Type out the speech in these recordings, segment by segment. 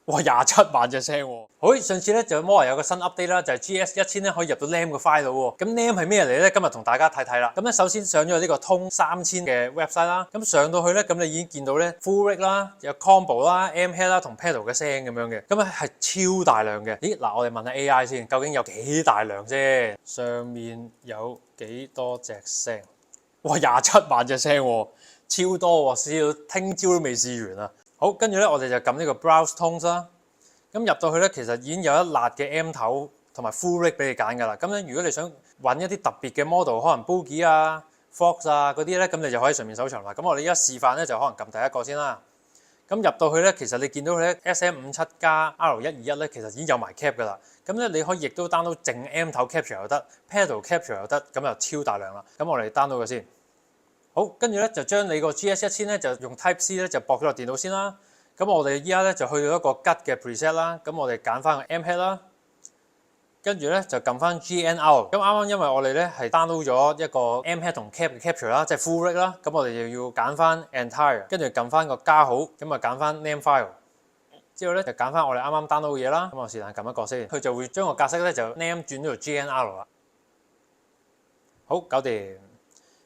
哇27萬隻聲喎！好，上次咧就摩維有個新 update 啦，就係 GS1000咧可以入到 NAM 個 file 喎。咁 NAM 係咩嚟咧？今日同大家睇睇啦。咁咧首先上咗呢個通3000嘅 website 啦。咁上到去咧，咁你已經見到咧 full rig 啦，有 combo 啦、M head 啦同 pedal 嘅聲咁樣嘅。咁咧係超大量嘅。咦嗱，我哋問下 AI 先，究竟有幾大量啫？上面有幾多隻聲？哇27萬隻聲喎，超多喎，試到聽朝都未試完啊！好，跟住咧，我哋就撳呢個 Browse Tones 啦。咁入到去咧，其實已經有一辣嘅 M 頭同埋 Full Rig 俾你揀㗎啦。咁咧，如果你想揾一啲特別嘅 model，可能 Boogie 啊、Fox 啊嗰啲咧，咁你就可以上面搜尋啦。咁我哋而家示範咧，就可能撳第一個先啦。咁入到去咧，其實你見到佢咧 SM57 加 R121咧，其實已經有埋 cap 㗎啦。咁咧，你可以亦都 download 淨 M 頭 capture 又得 ，pedal capture 又得，咁就超大量啦。咁我哋 download 佢先。好，跟住咧就將你個 GS1000咧就用 Type C 咧就駁咗落電腦先啦。咁我哋依家咧就去到一個吉嘅 preset 啦。咁我哋揀翻個 M head 啦，跟住咧就撳翻 GNR。咁啱啱因為我哋咧係 download 咗一個 M head 同 cap 嘅 capture 啦，即係 full rig 啦。咁我哋又要揀翻 entire， 跟住撳翻個加號，咁啊揀翻 name file。之後咧就揀翻我哋啱啱 download 嘅嘢啦。咁我是但撳一個先，佢就會將個格式咧就 name 轉咗做 GNR 啦。好，搞掂。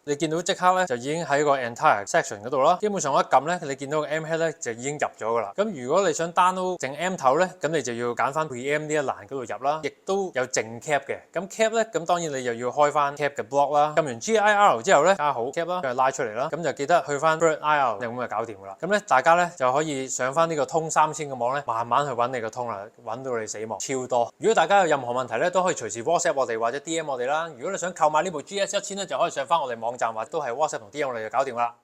你見到即刻咧就已經喺個 entire section 嗰度啦，基本上我一撳咧，你見到個 M head 咧就已經入咗噶啦。咁如果你想 download 淨 M 頭咧，咁你就要揀翻 preamp 呢一欄嗰度入啦，亦都有淨 cap 嘅。咁 cap 咧，咁當然你又要開翻 cap 嘅 block 啦。撳完 GIR 之後咧，加好 cap 啦，跟住拉出嚟啦，咁就記得去翻 Bird IR，咁就搞掂噶啦。咁咧大家咧就可以上翻呢個通3000嘅網咧，慢慢去揾你個通啦，揾到你死亡超多。如果大家有任何問題咧，都可以隨時 WhatsApp 我哋或者 DM 我哋啦。如果你想購買呢部 GS1000咧，就可以上翻我哋網站或都係 WhatsApp 同 DM 我哋就搞掂啦。